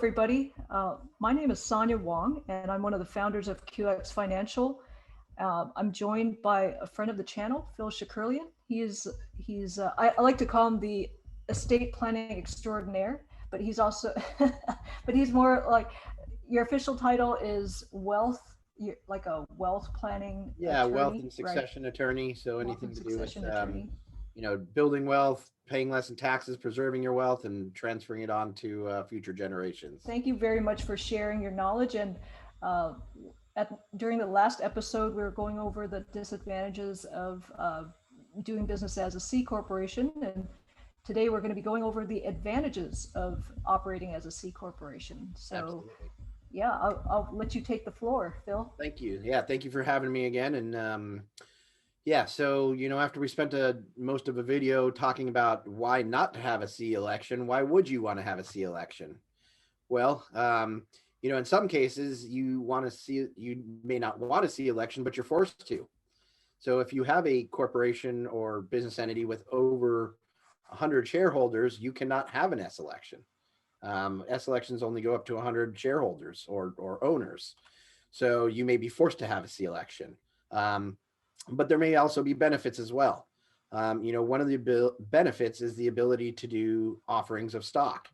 everybody. My name is Sonya Wong, and I'm one of the founders of QX Financial. I'm joined by a friend of the channel, Phil Shekerlian. I like to call him the estate planning extraordinaire, but he's also, but he's more like, your official title is like a wealth planning Yeah, wealth attorney, and right? succession attorney. So Wealth anything and to do with, succession attorney. building wealth, paying less in taxes, preserving your wealth, and transferring it on to future generations. Thank you very much for sharing your knowledge. And uh, during the last episode, we were going over the disadvantages of doing business as a C corporation. And today we're going to be going over the advantages of operating as a C corporation. So, Absolutely. yeah, I'll let you take the floor, Phil. Thank you. Yeah, thank you for having me again. And yeah, so after we spent most of a video talking about why not to have a C election, why would you want to have a C election? Well, in some cases you may not want to see election, but you're forced to. So if you have a corporation or business entity with over 100 shareholders, you cannot have an S election. S elections only go up to 100 shareholders or owners. So you may be forced to have a C election. But there may also be benefits as well. One of the benefits is the ability to do offerings of stock.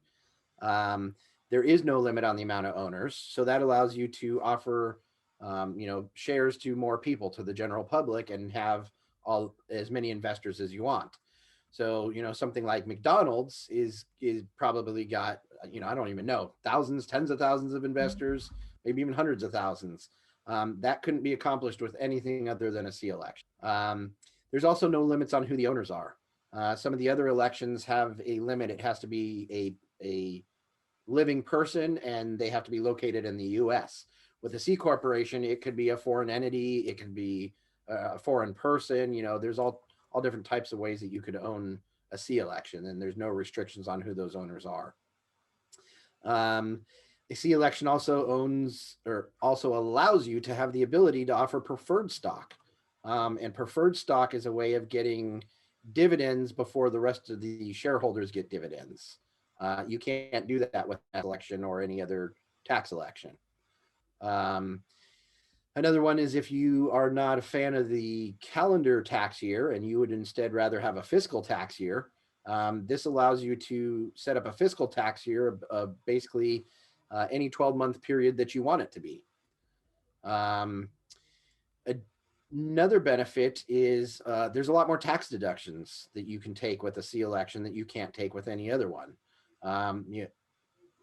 There is no limit on the amount of owners, so that allows you to offer, shares to more people, to the general public, and have as many investors as you want. So, something like McDonald's is probably got, I don't even know, thousands, tens of thousands of investors, maybe even hundreds of thousands. That couldn't be accomplished with anything other than a C election. There's also no limits on who the owners are. Some of the other elections have a limit. It has to be a living person, and they have to be located in the U.S. With a C corporation, it could be a foreign entity, it could be a foreign person. There's all different types of ways that you could own a C election, and there's no restrictions on who those owners are. A C election also allows you to have the ability to offer preferred stock, and preferred stock is a way of getting dividends before the rest of the shareholders get dividends. You can't do that with an election or any other tax election. Um, Another one is if you are not a fan of the calendar tax year and you would instead rather have a fiscal tax year, this allows you to set up a fiscal tax year of basically any 12-month period that you want it to be. Um, Another benefit is there's a lot more tax deductions that you can take with a C election that you can't take with any other one.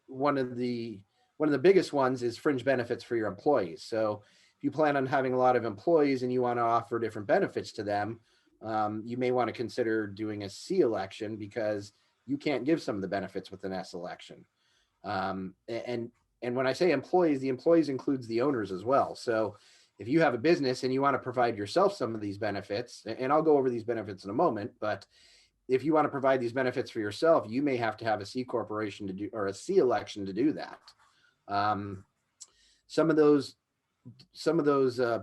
One of the biggest ones is fringe benefits for your employees. So if you plan on having a lot of employees and you want to offer different benefits to them, you may want to consider doing a C election because you can't give some of the benefits with an S election. And when I say employees, the employees includes the owners as well. So if you have a business and you want to provide yourself some of these benefits, and I'll go over these benefits in a moment, but if you want to provide these benefits for yourself, you may have to have a C corporation to do, or a C election to do that. Some of those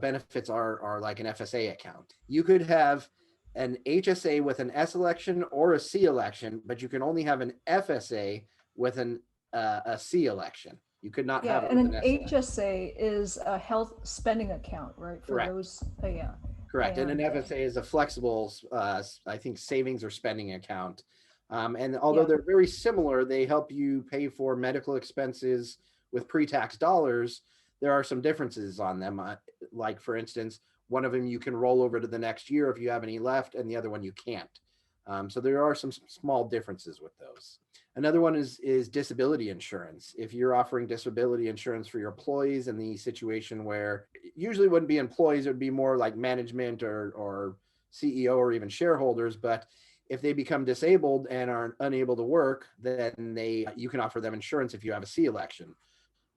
benefits are like an FSA account. You could have an HSA with an S election or a C election, but you can only have an FSA with a C election. You could not have Yeah, it and with an an S election. HSA is a health spending account, right? For Correct. those, yeah. Correct. And an And FSA is a flexible, I think, savings or spending account. And although yeah, they're very similar, they help you pay for medical expenses with pre-tax dollars. There are some differences on them. Like, for instance, one of them you can roll over to the next year if you have any left, and the other one you can't. So there are some small differences with those. Another one is disability insurance. If you're offering disability insurance for your employees in the situation where usually wouldn't be employees, it would be more like management or CEO or even shareholders. But if they become disabled and are unable to work, then you can offer them insurance if you have a C election.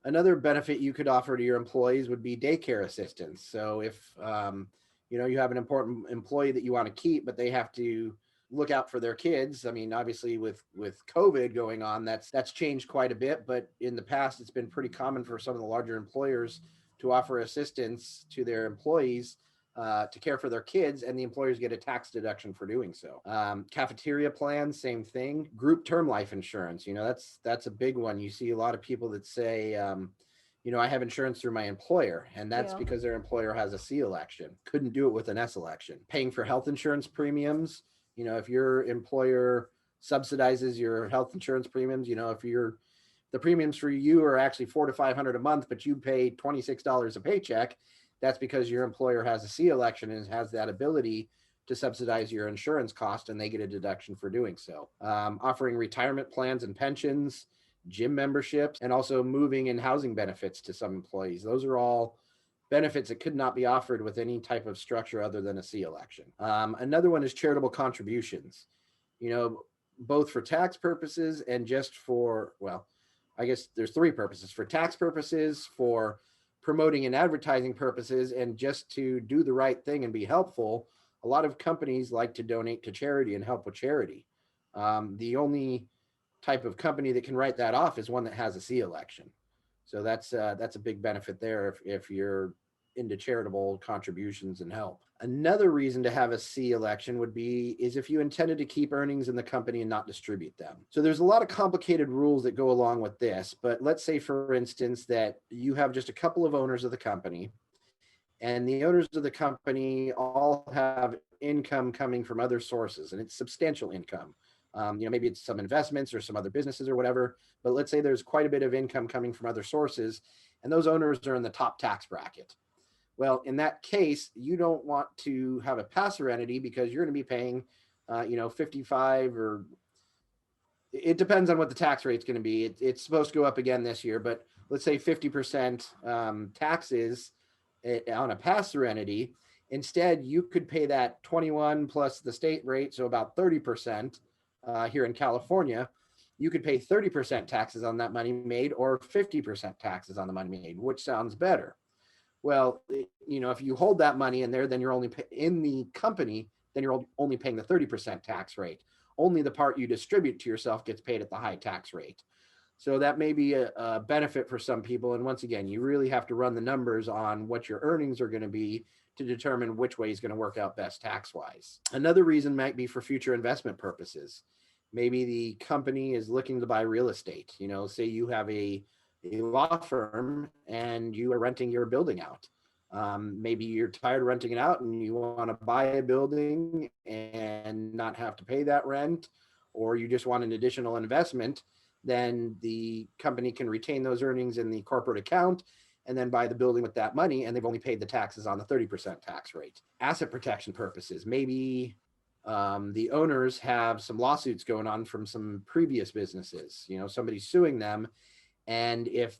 Another benefit you could offer to your employees would be daycare assistance. So if you have an important employee that you want to keep, but they have to look out for their kids. I mean, obviously with COVID going on, that's changed quite a bit, but in the past, it's been pretty common for some of the larger employers to offer assistance to their employees to care for their kids, and the employers get a tax deduction for doing so. Cafeteria plans, same thing. Group term life insurance, that's a big one. You see a lot of people that say, I have insurance through my employer, and that's because their employer has a C election. Couldn't do it with an S election. Paying for health insurance premiums, if your employer subsidizes your health insurance premiums, if the premiums for you are actually $400 to $500 a month, but you pay $26 a paycheck, that's because your employer has a C election and has that ability to subsidize your insurance cost, and they get a deduction for doing so. Offering retirement plans and pensions, gym memberships, and also moving and housing benefits to some employees. Those are all benefits that could not be offered with any type of structure other than a C election. Another one is charitable contributions, both for tax purposes and just for, well, I guess there's three purposes: for tax purposes, for promoting and advertising purposes, and just to do the right thing and be helpful. A lot of companies like to donate to charity and help with charity. The only type of company that can write that off is one that has a C election. So that's a big benefit there if you're into charitable contributions and help. Another reason to have a C election is if you intended to keep earnings in the company and not distribute them. So there's a lot of complicated rules that go along with this, but let's say, for instance, that you have just a couple of owners of the company, and the owners of the company all have income coming from other sources, and it's substantial income. Maybe it's some investments or some other businesses or whatever, but let's say there's quite a bit of income coming from other sources, and those owners are in the top tax bracket. Well, in that case, you don't want to have a pass-through entity because you're going to be paying, 55, or it depends on what the tax rate's going to be. It's supposed to go up again this year, but let's say 50% taxes on a pass-through entity. Instead, you could pay that 21 plus the state rate, so about 30% here in California. You could pay 30% taxes on that money made, or 50% taxes on the money made. Which sounds better? Well, if you hold that money in there, then you're only in the company, then you're only paying the 30% tax rate. Only the part you distribute to yourself gets paid at the high tax rate. So that may be a benefit for some people. And once again, you really have to run the numbers on what your earnings are going to be to determine which way is going to work out best tax-wise. Another reason might be for future investment purposes. Maybe the company is looking to buy real estate. Say you have a law firm and you are renting your building out. Maybe you're tired of renting it out and you want to buy a building and not have to pay that rent, or you just want an additional investment. Then the company can retain those earnings in the corporate account and then buy the building with that money, and they've only paid the taxes on the 30% tax rate. Asset protection purposes. Maybe the owners have some lawsuits going on from some previous businesses. Somebody's suing them, and if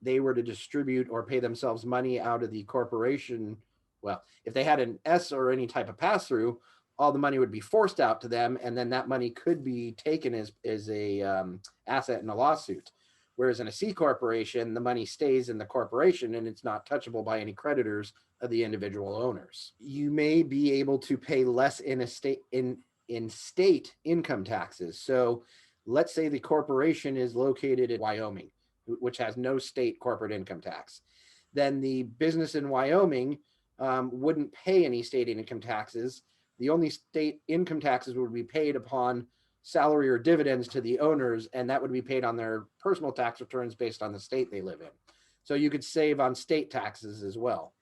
they were to distribute or pay themselves money out of the corporation, well, if they had an S or any type of pass-through, all the money would be forced out to them, and then that money could be taken as a asset in a lawsuit. Whereas in a C corporation, the money stays in the corporation and it's not touchable by any creditors of the individual owners. You may be able to pay less in state income taxes. So let's say the corporation is located in Wyoming, which has no state corporate income tax. Then the business in Wyoming wouldn't pay any state income taxes. The only state income taxes would be paid upon salary or dividends to the owners, and that would be paid on their personal tax returns based on the state they live in. So you could save on state taxes as well.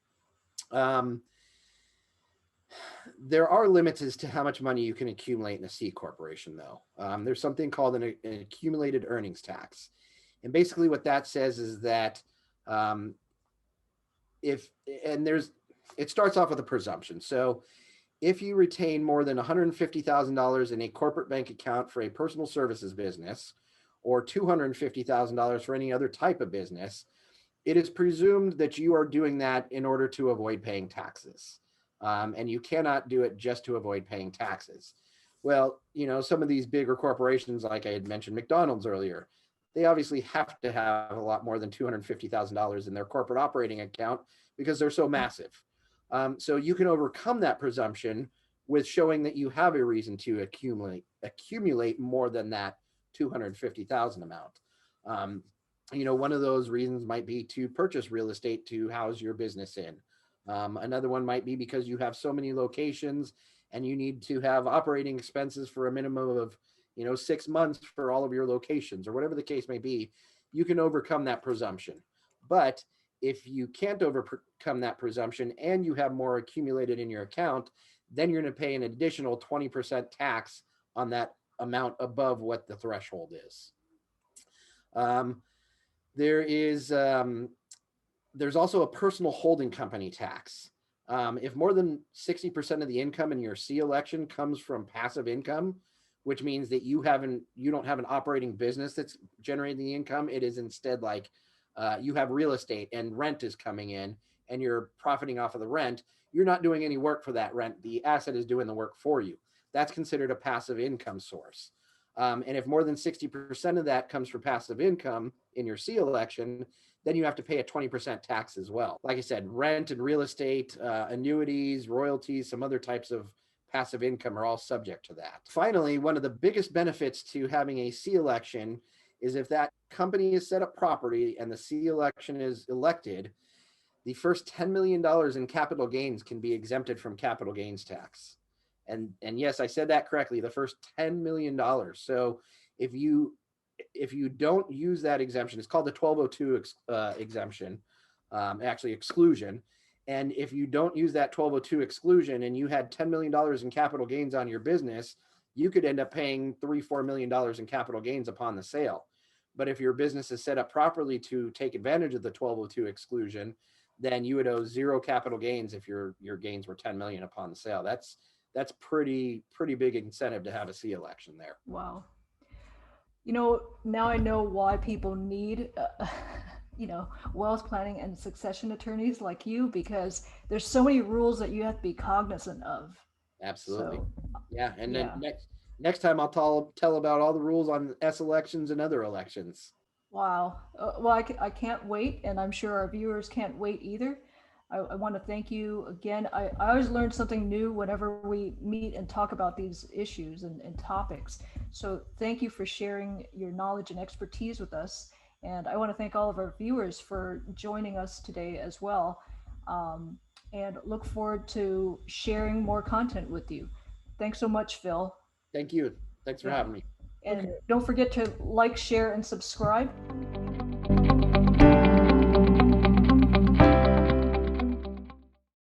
There are limits as to how much money you can accumulate in a C corporation, though. There's something called an accumulated earnings tax. And basically what that says is that it starts off with a presumption. So if you retain more than $150,000 in a corporate bank account for a personal services business, or $250,000 for any other type of business, it is presumed that you are doing that in order to avoid paying taxes. And you cannot do it just to avoid paying taxes. Well, some of these bigger corporations, like I had mentioned McDonald's earlier, they obviously have to have a lot more than $250,000 in their corporate operating account because they're so massive. So you can overcome that presumption with showing that you have a reason to accumulate more than that $250,000 amount. One of those reasons might be to purchase real estate to house your business in. Another one might be because you have so many locations and you need to have operating expenses for a minimum of 6 months for all of your locations, or whatever the case may be. You can overcome that presumption. But if you can't overcome that presumption and you have more accumulated in your account, then you're going to pay an additional 20% tax on that amount above what the threshold is. Um, there is there's also a personal holding company tax. If more than 60% of the income in your C election comes from passive income, which means that you don't have an operating business that's generating the income, it is instead like you have real estate and rent is coming in and you're profiting off of the rent. You're not doing any work for that rent. The asset is doing the work for you. That's considered a passive income source. And if more than 60% of that comes from passive income in your C election, then you have to pay a 20% tax as well. Like I said, rent and real estate, annuities, royalties, some other types of passive income are all subject to that. Finally, one of the biggest benefits to having a C election is if that company is set up properly and the C election is elected, the first $10 million in capital gains can be exempted from capital gains tax. And yes, I said that correctly, the first $10 million. So if you don't use that exemption, it's called the 1202 exemption, actually exclusion. And if you don't use that 1202 exclusion and you had $10 million in capital gains on your business, you could end up paying $3-4 million in capital gains upon the sale. But if your business is set up properly to take advantage of the 1202 exclusion, then you would owe zero capital gains if your gains were 10 million upon the sale. That's pretty big incentive to have a C election there. Wow. Now I know why people need, wealth planning and succession attorneys like you, because there's so many rules that you have to be cognizant of. Absolutely. So, Yeah. And then yeah. next time I'll tell about all the rules on S elections and other elections. Wow. Well, I can't wait, and I'm sure our viewers can't wait either. I want to thank you again. I always learn something new whenever we meet and talk about these issues and topics. So thank you for sharing your knowledge and expertise with us. And I want to thank all of our viewers for joining us today as well. Um, and look forward to sharing more content with you. Thanks so much, Phil. Thank you. Thanks for Yeah. having me. And Okay. don't forget to like, share, and subscribe.